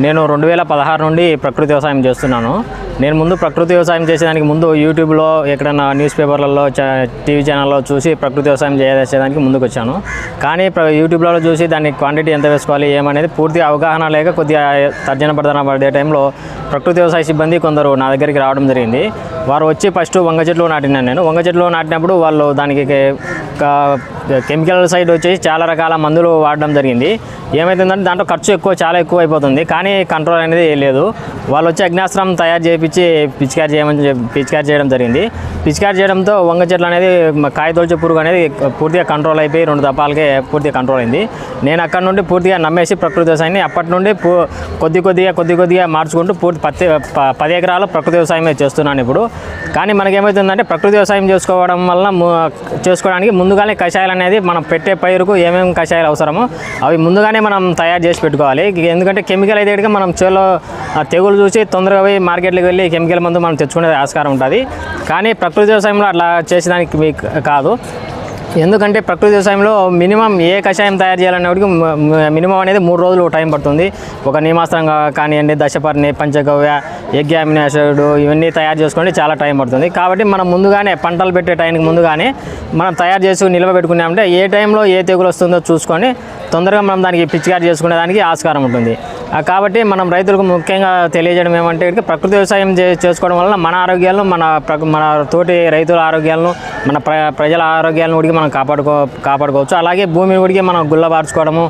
నేను 2016 నుండి ప్రకృతి వ్యవసాయం చేస్తున్నాను. నేను ముందు ప్రకృతి వ్యవసాయం చేసేదానికి ముందు యూట్యూబ్లో ఎక్కడన్నా న్యూస్ పేపర్లలో టీవీ ఛానల్లో చూసి ప్రకృతి వ్యవసాయం చేసేదానికి ముందుకు వచ్చాను. కానీ యూట్యూబ్లో చూసి దాన్ని క్వాంటిటీ ఎంత వేసుకోవాలి ఏమనేది పూర్తిగా అవగాహన లేక కొద్దిగా తర్జన పడే టైంలో ప్రకృతి వ్యవసాయ సిబ్బంది కొందరు నా దగ్గరికి రావడం జరిగింది. వారు వచ్చి ఫస్ట్ వంగ చెట్లు నాటినాను. నేను వంగ చెట్లు నాటినప్పుడు వాళ్ళు దానికి కెమికల్ సైడ్ వచ్చేసి చాలా రకాల మందులు వాడడం జరిగింది. ఏమైతుందంటే దాంట్లో ఖర్చు చాలా ఎక్కువ అయిపోతుంది, కానీ కంట్రోల్ అనేది లేదు. వాళ్ళు వచ్చి అగ్నాస్త్రం తయారు చేయించి పిచికారి చేయడం జరిగింది. పిచికారి చేయడంతో వంగ చెట్లు అనేది కాయతొలచే పురుగు అనేది పూర్తిగా కంట్రోల్ అయిపోయి 2 దపాలకే పూర్తిగా కంట్రోల్ అయింది. నేను అక్కడ నుండి పూర్తిగా నమ్మేసి ప్రకృతి వ్యవసాయాన్ని అప్పటి నుండి కొద్దిగా మార్చుకుంటూ పూర్తి 10 ఎకరాలు ప్రకృతి వ్యవసాయమే చేస్తున్నాను ఇప్పుడు. కానీ మనకేమవుతుందంటే ప్రకృతి వ్యవసాయం చేసుకోవడానికి ముందుగానే కషాయాలు అనేది మనం పెట్టే పైరుకు ఏమేమి కషాయాలు అవసరమో అవి ముందుగానే మనం తయారు చేసి పెట్టుకోవాలి. ఎందుకంటే కెమికల్ అయితే మనం చేలో తెగులు చూసి తొందరగా పోయి మార్కెట్లోకి వెళ్ళి కెమికల్ మందు మనం తెచ్చుకునే ఆస్కారం ఉంటుంది. కానీ ప్రకృతి వ్యవసాయంలో అట్లా చేసేదానికి కాదు. ఎందుకంటే ప్రకృతి వ్యవసాయంలో మినిమం ఏ కషాయం తయారు చేయాలనేటికి మినిమం అనేది 3 రోజులు టైం పడుతుంది. ఒక నీమాస్త్రం కానివ్వండి, దశపర్ణి, పంచగవ్య, యజ్ఞామినాశుడు ఇవన్నీ తయారు చేసుకోండి చాలా టైం పడుతుంది. కాబట్టి మనం ముందుగానే పంటలు పెట్టే టైంకి ముందుగానే మనం తయారు చేసుకుని నిలబెట్టుకున్నామంటే ఏ టైంలో ఏ తెగులు వస్తుందో చూసుకొని తొందరగా మనం దానికి పిచికారి చేసుకునేదానికి ఆస్కారం ఉంటుంది. కాబట్టి మనం రైతులకు ముఖ్యంగా తెలియజేయడం ఏమంటే ప్రకృతి వ్యవసాయం చేసుకోవడం వలన మన ఆరోగ్యాలను మన తోటి రైతుల ఆరోగ్యాలను మన ప్రజల ఆరోగ్యాలను కూడా మనం కాపాడుకోవచ్చు. అలాగే భూమిని కూడా మనం గుల్లబార్చుకోవడము,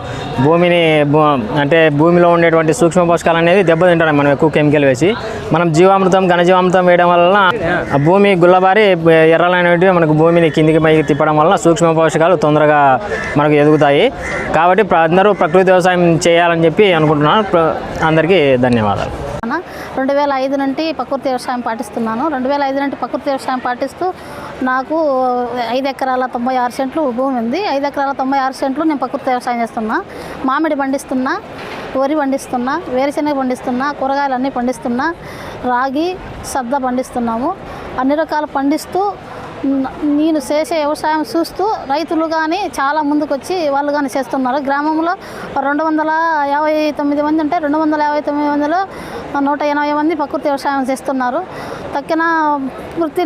భూమిలో ఉండేటువంటి సూక్ష్మ పోషకాలు అనేది దెబ్బతింటాం మనం ఎక్కువ కెమికల్ వేసి. మనం జీవామృతం ఘనజీవామృతం వేయడం వలన భూమి గుల్లబారి ఎర్రలైనవి మనకు భూమిని కిందికి పైకి తిప్పడం వలన సూక్ష్మ పోషకాలు తొందరగా మనకు ఎదుగుతాయి. కాబట్టి అందరూ ప్రకృతి వ్యవసాయం చేయాలని చెప్పి అనుకుంటున్నాను. అందరికీ ధన్యవాదాలు. 2005 నుండి ప్రకృతి వ్యవసాయం పాటిస్తున్నాను. 2005 నుండి ప్రకృతి వ్యవసాయం పాటిస్తూ నాకు 5 ఎకరాల 96 సెంట్లు భూమి ఉంది. 5 ఎకరాల 96 సెంట్లు నేను ప్రకృతి వ్యవసాయం చేస్తున్నా. మామిడి పండిస్తున్నా, వరి పండిస్తున్నా, వేరుశెనగ పండిస్తున్నా, కూరగాయలు అన్నీ పండిస్తున్నా, రాగి సద్ద పండిస్తున్నాము. అన్ని రకాలు పండిస్తూ నేను చేసే వ్యవసాయం చూస్తూ రైతులు కానీ చాలా ముందుకు వచ్చి వాళ్ళు కానీ చేస్తున్నారు. గ్రామంలో 259 మంది ఉంటే 259 మందిలో 180 మంది ప్రకృతి వ్యవసాయం చేస్తున్నారు. తక్కిన వృత్తి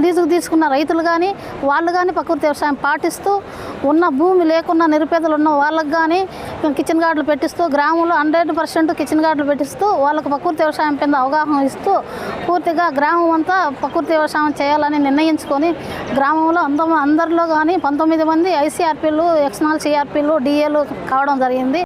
లీజుకు తీసుకున్న రైతులు కానీ వాళ్ళు కానీ ప్రకృతి వ్యవసాయం పాటిస్తూ ఉన్న భూమి లేకున్న నిరుపేదలు ఉన్న వాళ్ళకు కానీ కిచెన్ గార్డులు పెట్టిస్తూ గ్రామంలో 100% కిచెన్ గార్డులు పెట్టిస్తూ వాళ్ళకు ప్రకృతి వ్యవసాయం మీద అవగాహన ఇస్తూ పూర్తిగా గ్రామం అంతా ప్రకృతి వ్యవసాయం చేయాలని నిర్ణయించుకొని గ్రామంలో అందరిలో కానీ 19 మంది ICRPలు, ఎక్స్టర్నల్ CRPలు, DAలు కావడం జరిగింది.